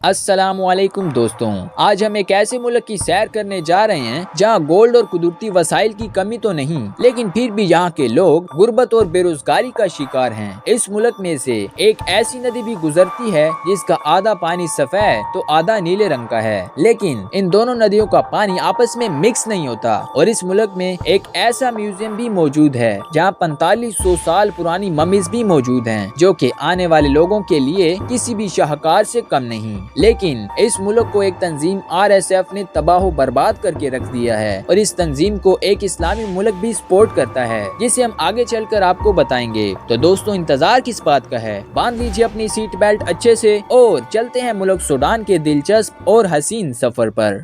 अस्सलामुअलैकुम दोस्तों, आज हम एक ऐसे मुल्क की सैर करने जा रहे हैं जहां गोल्ड और कुदरती वसाइल की कमी तो नहीं, लेकिन फिर भी यहां के लोग गुर्बत और बेरोजगारी का शिकार हैं। इस मुल्क में से एक ऐसी नदी भी गुजरती है जिसका आधा पानी सफेद तो आधा नीले रंग का है, लेकिन इन दोनों नदियों का पानी आपस में मिक्स नहीं होता। और इस मुल्क में एक ऐसा म्यूजियम भी मौजूद है जहाँ 4500 साल पुरानी ममीज भी मौजूद हैं, जो कि आने वाले लोगों के लिए किसी भी शाहकार से कम नहीं। लेकिन इस मुल्क को एक तंजीम RSF ने तबाह बर्बाद करके रख दिया है और इस तंजीम को एक इस्लामी मुल्क भी सपोर्ट करता है, जिसे हम आगे चलकर आपको बताएंगे। तो दोस्तों, इंतजार किस बात का है, बांध लीजिए अपनी सीट बेल्ट अच्छे से और चलते हैं मुल्क सूडान के दिलचस्प और हसीन सफर पर।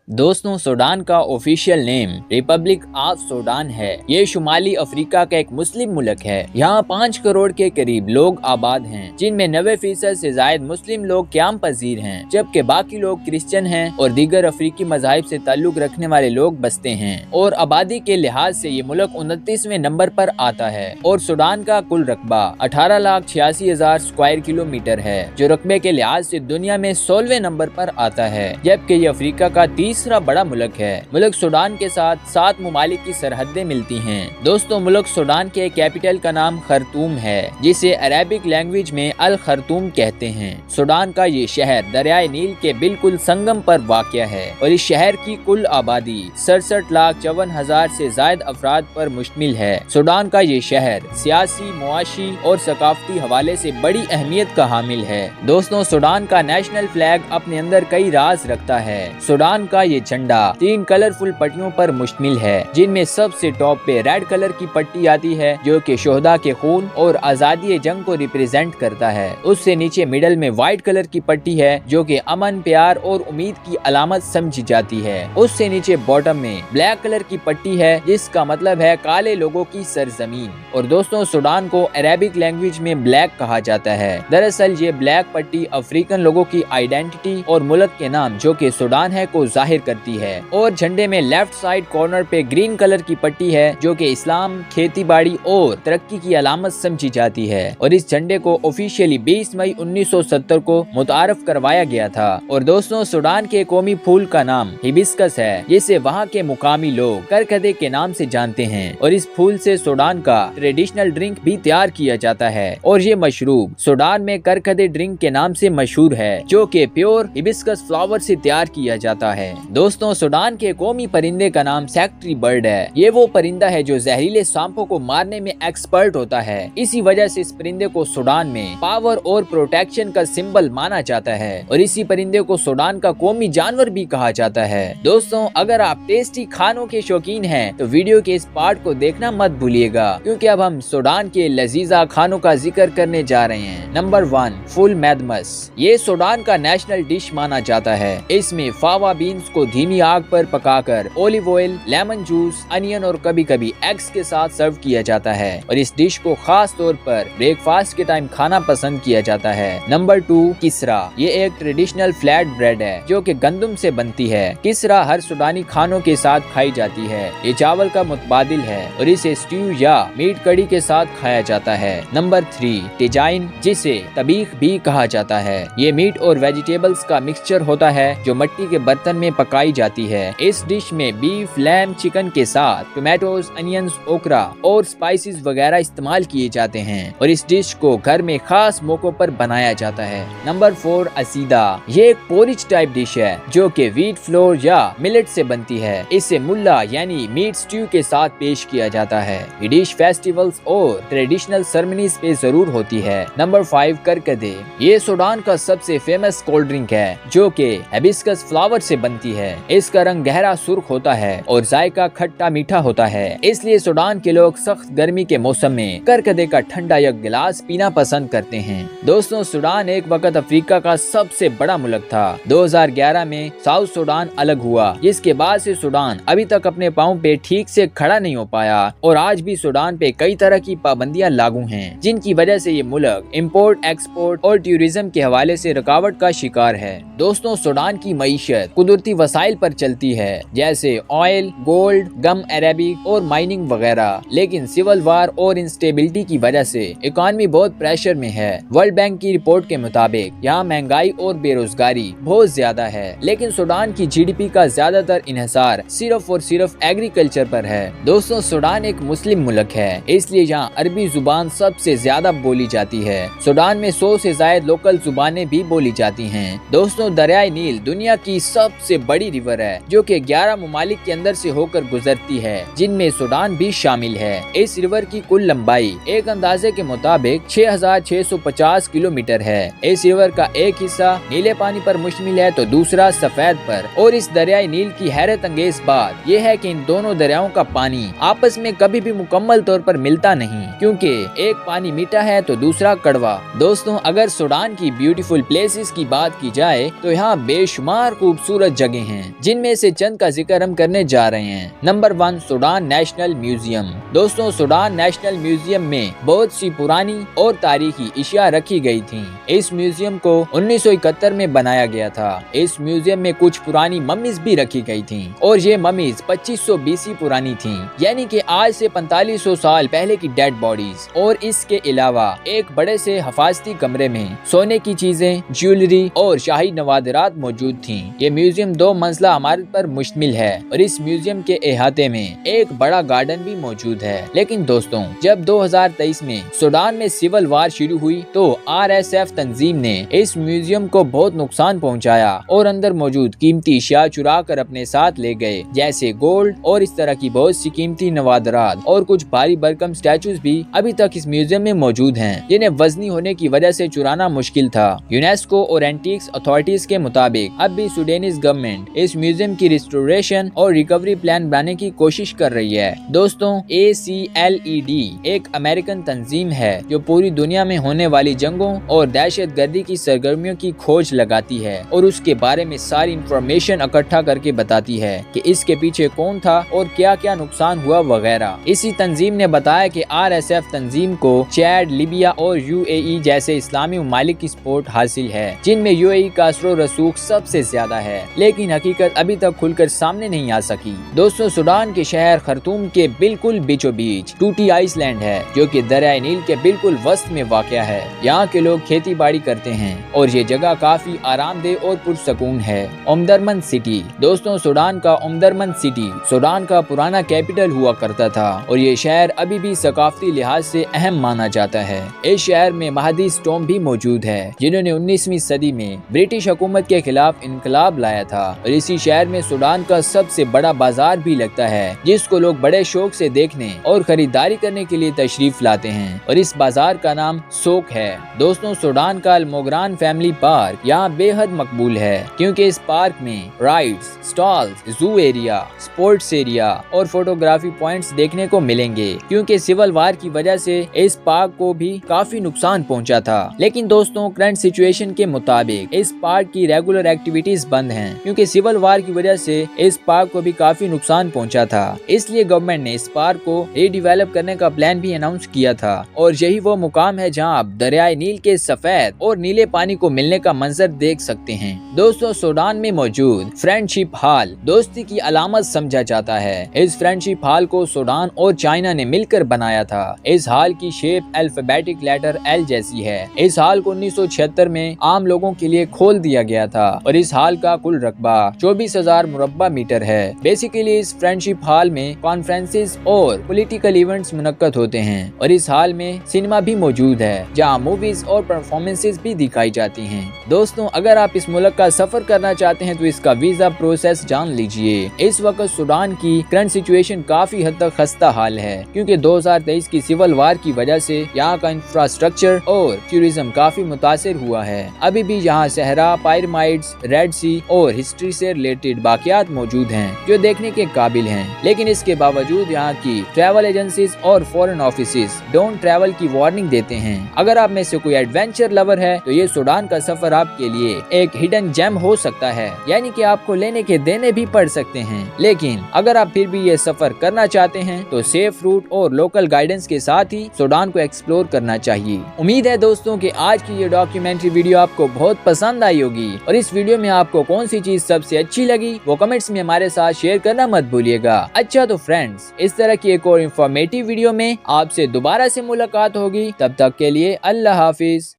दोस्तों, सूडान का official name Republic of Sudan है। ये शुमाली अफ्रीका का एक मुस्लिम मुल्क है। यहाँ 5 करोड़ के करीब लोग आबाद हैं, जिनमें 90% से ज्यादा मुस्लिम लोग क़याम पजीर हैं, जबकि बाकी लोग क्रिश्चियन हैं और दीगर अफ्रीकी मज़ाहिब से ताल्लुक रखने वाले लोग बसते हैं। और आबादी के लिहाज से ये मुल्क 29वें नंबर पर आता है और सूडान का कुल रकबा 18,86,000 स्क्वायर किलोमीटर है, जो रकबे के लिहाज से दुनिया में 16वें नंबर पर आता है, जबकि ये अफ्रीका का तीसरा बड़ा मुल्क है। मुल्क सूडान के साथ 7 मुमालिक की सरहदें मिलती हैं। दोस्तों, मुल्क सूडान के कैपिटल का नाम खर्तूम है, जिसे अरेबिक लैंग्वेज में अल खर्तूम कहते हैं। सूडान का ये शहर दरियाए नील के बिल्कुल संगम पर वाक़या है और इस शहर की कुल आबादी 67,54,000 से ज्यादा अफराद पर मुश्तमिल है। सूडान का ये शहर सियासी, मुआशी और सकाफती हवाले से बड़ी अहमियत का हामिल है। दोस्तों, सूडान का नेशनल फ्लैग अपने अंदर कई राज रखता है। सूडान का ये झंडा 3 कलरफुल पट्टियों पर मुश्तमिल है, जिनमें सबसे टॉप पे रेड कलर की पट्टी आती है, जो कि शोहदा के खून और आजादी जंग को रिप्रेजेंट करता है। उससे नीचे मिडल में व्हाइट कलर की पट्टी है, जो कि अमन, प्यार और उम्मीद की अलामत समझी जाती है। उससे नीचे बॉटम में ब्लैक कलर की पट्टी है, जिसका मतलब है काले लोगों की सरजमीन। और दोस्तों, सूडान को अरेबिक लैंग्वेज में ब्लैक कहा जाता है। दरअसल ये ब्लैक पट्टी अफ्रीकन लोगों की आइडेंटिटी और मुल्क के नाम, जो कि सूडान है, को जाहिर करती है। और झंडे में लेफ्ट साइड कॉर्नर पे ग्रीन कलर की पट्टी है, जो कि इस्लाम, खेती बाड़ी और तरक्की की अलामत समझी जाती है। और इस झंडे को ऑफिशियली 20 मई 1970 को मुतारफ करवाया गया था। और दोस्तों, सूडान के कौमी फूल का नाम हिबिस्कस है, जिसे वहाँ के मुकामी लोग करकदे के नाम से जानते हैं। और इस फूल से सूडान का ट्रेडिशनल ड्रिंक भी तैयार किया जाता है और ये मशरूब सूडान में करकदे ड्रिंक के नाम से मशहूर है, जो कि प्योर हिबिस्कस फ्लावर से तैयार किया जाता है। दोस्तों, सूडान के कौमी परिंदे का नाम सेक्रेटरी बर्ड है। ये वो परिंदा है जो जहरीले सांपों को मारने में एक्सपर्ट होता है। इसी वजह से इस परिंदे को सूडान में पावर और प्रोटेक्शन का सिंबल माना जाता है और इसी परिंदे को सूडान का कौमी जानवर भी कहा जाता है। दोस्तों, अगर आप टेस्टी खानों के शौकीन हैं तो वीडियो के इस पार्ट को देखना मत भूलिएगा, क्योंकि अब हम सूडान के लजीजा खानों का जिक्र करने जा रहे हैं। Number 1, ful medames. ये सूडान का नेशनल डिश माना जाता है। इसमें फावा बीन्स को धीमी आग पर पकाकर olive oil, lemon juice, onion और कभी कभी एग्स के साथ सर्व किया जाता है और इस डिश को खास तौर पर ब्रेकफास्ट के टाइम खाना पसंद किया जाता है। नंबर 2, किसरा। ये एक ट्रेडिशनल फ्लैट ब्रेड है, जो कि गंदम से बनती है। किसरा हर सूडानी खानों के साथ खाई जाती है। ये चावल का मुतबादिल है और इसे स्ट्यू या मीट कड़ी के साथ खाया जाता है। नंबर 3, टिजाइन, जिसे तबीख भी कहा जाता है। ये मीट और वेजिटेबल्स का मिक्सचर होता है, जो मिट्टी के बर्तन में पकाई जाती है। इस डिश में बीफ, लैम, चिकन के साथ टोमेटोज, अनियंस, ओकरा और स्पाइसेस वगैरह इस्तेमाल किए जाते हैं और इस डिश को घर में खास मौकों पर बनाया जाता है। नंबर 4, असीदा। ये एक पोरिज टाइप डिश है, जो कि व्हीट फ्लोर या मिलेट से बनती है। इसे मुल्ला यानी मीट स्ट्यू के साथ पेश किया जाता है। ये डिश फेस्टिवल्स और ट्रेडिशनल सेरेमनीज पे जरूर होती है। नंबर 5, करकदे। ये सूडान का सबसे फेमस कोल्ड ड्रिंक है, जो कि हिबिस्कस फ्लावर से बनती है। इसका रंग गहरा सुर्ख होता है और जायका खट्टा मीठा होता है, इसलिए सूडान के लोग सख्त गर्मी के मौसम में करकदे का ठंडा एक गिलास पीना पसंद करते हैं। दोस्तों, सूडान एक वक्त अफ्रीका का सबसे बड़ा मुल्क था। 2011 में साउथ सूडान अलग हुआ, जिसके बाद से सूडान अभी तक अपने पाँव पे ठीक से खड़ा नहीं हो पाया और आज भी सूडान पे कई तरह की पाबंदियां लागू हैं, जिनकी वजह से ये मुल्क इम्पोर्ट, एक्सपोर्ट और टूरिज्म के हवाले से रुकावट का शिकार है। दोस्तों, सूडान की मईशत कुदरती वसाइल पर चलती है जैसे ऑयल, गोल्ड, गम अरेबिक और माइनिंग वगैरह, लेकिन सिविल वार और इंस्टेबिलिटी की वजह से इकोनॉमी बहुत प्रेशर में है। वर्ल्ड बैंक की रिपोर्ट के मुताबिक यहाँ महंगाई और बेरोजगारी बहुत ज्यादा है, लेकिन सूडान की जीडीपी का ज्यादातर इन्हिसार सिर्फ और सिर्फ एग्रीकल्चर पर है। दोस्तों, सूडान एक मुस्लिम मुल्क है, इसलिए यहाँ अरबी जुबान सबसे ज्यादा बोली जाती है। सूडान में 100 से ज्यादा लोकल जुबानें भी बोली जाती हैं। दोस्तों, दरियाए नील दुनिया की सबसे बड़ी रिवर है जो कि 11 ममालिक के अंदर से होकर गुजरती है, जिनमें सूडान भी शामिल है। इस रिवर की कुल लंबाई एक अंदाजे के मुताबिक 6650 किलोमीटर है। इस रिवर का एक हिस्सा नीले पानी पर मुश्तमिल है तो दूसरा सफेद पर। और इस दरियाए नील की हैरत अंगेज बात यह है कि इन दोनों दरियाओं का पानी आपस में कभी भी मुकम्मल तौर पर मिलता नहीं, क्योंकि एक पानी मीठा है तो दूसरा कड़वा। दोस्तों, अगर सूडान की ब्यूटीफुल प्लेसेस की बात की जाए तो यहाँ बेशुमार खूबसूरत जगह हैं, जिनमें से चंद का जिक्र हम करने जा रहे हैं। Number 1, Sudan national museum. दोस्तों, सूडान नेशनल म्यूजियम में बहुत सी पुरानी और तारीखी इशिया रखी गई थी। इस म्यूजियम को 1971 में बनाया गया था। इस म्यूजियम में कुछ पुरानी मम्मीज भी रखी गई थी और ये मम्मीज 2500 BC पुरानी थी, यानी कि आज से 4500 साल पहले की डेड बॉडीज। और इसके अलावा एक बड़े से हिफाजती कमरे में सोने की चीजें, ज्वेलरी और शाही नवादरात मौजूद थी। ये म्यूजियम 2 मंजिला इमारत पर मुश्तमिल है और इस म्यूजियम के अहाते में एक बड़ा गार्डन भी मौजूद है। लेकिन दोस्तों, जब 2023 में सूडान में सिविल वार शुरू हुई तो RSF तंजीम ने इस म्यूजियम को बहुत नुकसान पहुंचाया और अंदर मौजूद कीमती अशिया चुरा कर अपने साथ ले गए, जैसे गोल्ड और इस तरह की बहुत सी कीमती नवादरात और कुछ भारी भरकम स्टैचूज भी अभी तक इस म्यूजियम में मौजूद हैं, जिन्हें वजनी होने की वजह से चुराना मुश्किल था। यूनेस्को और एंटीक्स अथॉरिटीज के मुताबिक अब भी सुडानीज गवर्नमेंट इस म्यूजियम की रिस्टोरेशन और रिकवरी प्लान बनाने की कोशिश कर रही है। दोस्तों, ACLED एक अमेरिकन तंजीम है जो पूरी दुनिया में होने वाली जंगों और दहशत गर्दी की सरगर्मियों की खोज लगाती है और उसके बारे में सारी इंफॉर्मेशन इकट्ठा करके बताती है कि इसके पीछे कौन था और क्या क्या नुकसान हुआ वगैरह। इसी तंजीम ने बताया कि RSF तंजीम को चैड, लिबिया और UAE जैसे इस्लामी ममालिक की सपोर्ट हासिल है, जिनमें UAE का असर रसूख सबसे ज्यादा है, लेकिन हकीकत अभी तक खुलकर सामने नहीं आ सकी। दोस्तों, सूडान के शहर खर्तूम के बिल्कुल बीचों बीच टूटी आइसलैंड है, जो कि दरियाए नील के बिल्कुल वस्त में वाक़या है। यहाँ के लोग खेती बाड़ी करते हैं और ये जगह काफी आरामदेह और पुरसकून है। ओमदुरमन सिटी। दोस्तों, सूडान का ओमदुरमन सिटी सूडान का पुराना कैपिटल हुआ करता था और ये शहर अभी भी सकाफती लिहाज से अहम माना जाता है। इस शहर में महादी स्टोम भी मौजूद है, जिन्होंने 19वीं सदी में ब्रिटिश हुकूमत के खिलाफ इनकलाब लाया था। और इसी शहर में सूडान का सबसे बड़ा बाजार भी लगता है, जिसको लोग बड़े शौक से देखने और खरीदारी करने के लिए तशरीफ लाते हैं, और इस बाजार का नाम सोक है। दोस्तों, सूडान का अल-मोगरान फैमिली पार्क यहाँ बेहद मकबूल है, क्योंकि इस पार्क में राइड्स, स्टॉल्स, जू एरिया, स्पोर्ट्स एरिया और फोटोग्राफी पॉइंट्स देखने को मिलेंगे, क्योंकि सिविल वार की वजह से इस पार्क को भी काफी नुकसान पहुंचा था। लेकिन दोस्तों, करंट सिचुएशन के मुताबिक इस पार्क की रेगुलर एक्टिविटीज बंद हैं, क्योंकि सिविल वार की वजह से इस पार्क को भी काफी नुकसान पहुंचा था। इसलिए गवर्नमेंट ने इस पार्क को रीडेवलप करने का प्लान भी अनाउंस किया था, और यही वो मुकाम है जहां आप दरियाए नील के सफेद और नीले पानी को मिलने का मंजर देख सकते हैं। दोस्तों, सूडान में मौजूद फ्रेंडशिप हॉल दोस्ती की अलामत समझा जाता है। इस फ्रेंडशिप हॉल को सूडान और चाइना ने मिलकर बनाया था। इस हॉल की शेप अल्फाबेटिक लेटर L जैसी है। इस हॉल को 1976 में आम लोगों के लिए खोल दिया गया था और इस हॉल का कुल रकबा 24,000 मुरब्बा मीटर है। बेसिकली इस फ्रेंडशिप हॉल में कॉन्फ्रेंसेस और पॉलिटिकल इवेंट्स मुनक्कद होते हैं, और इस हॉल में सिनेमा भी मौजूद है, जहां मूवीज और परफॉर्मेंसेस भी दिखाई जाती हैं। दोस्तों, अगर आप इस मुल्क का सफर करना चाहते हैं तो इसका वीजा प्रोसेस जान लीजिए। इस वक्त सूडान की करंट सिचुएशन काफी हद तक खस्ता हाल है, क्योंकि 2023 की सिविल वार की वजह से यहाँ का इंफ्रास्ट्रक्चर और टूरिज्म काफी मुतासिर हुआ है। अभी भी यहाँ सहरा, पायरामिड्स, रेड सी और हिस्ट्री से रिलेटेड बाकियात मौजूद हैं जो देखने के काबिल हैं। लेकिन इसके बावजूद यहाँ की ट्रैवल एजेंसीज और फॉरेन ऑफिसेज डोंट ट्रैवल की वार्निंग देते हैं। अगर आप में से कोई एडवेंचर लवर है तो ये सूडान का सफर आपके लिए एक हिडन जेम हो सकता है, यानी कि आपको लेने के देने भी पड़ सकते हैं। लेकिन अगर आप फिर भी ये सफर करना चाहते हैं तो सेफ रूट और लोकल गाइडेंस के साथ ही सूडान को एक्सप्लोर करना चाहिए। उम्मीद है दोस्तों कि आज की ये डॉक्यूमेंट्री वीडियो आपको बहुत पसंद आई होगी, और इस वीडियो में आपको कौन सी चीज سب سے اچھی لگی وہ کمنٹس میں ہمارے ساتھ شیئر کرنا مت بھولیے گا۔ اچھا تو فرینڈز، اس طرح کی ایک اور انفارمیٹیو ویڈیو میں آپ سے دوبارہ سے ملاقات ہوگی، تب تک کے لیے اللہ حافظ۔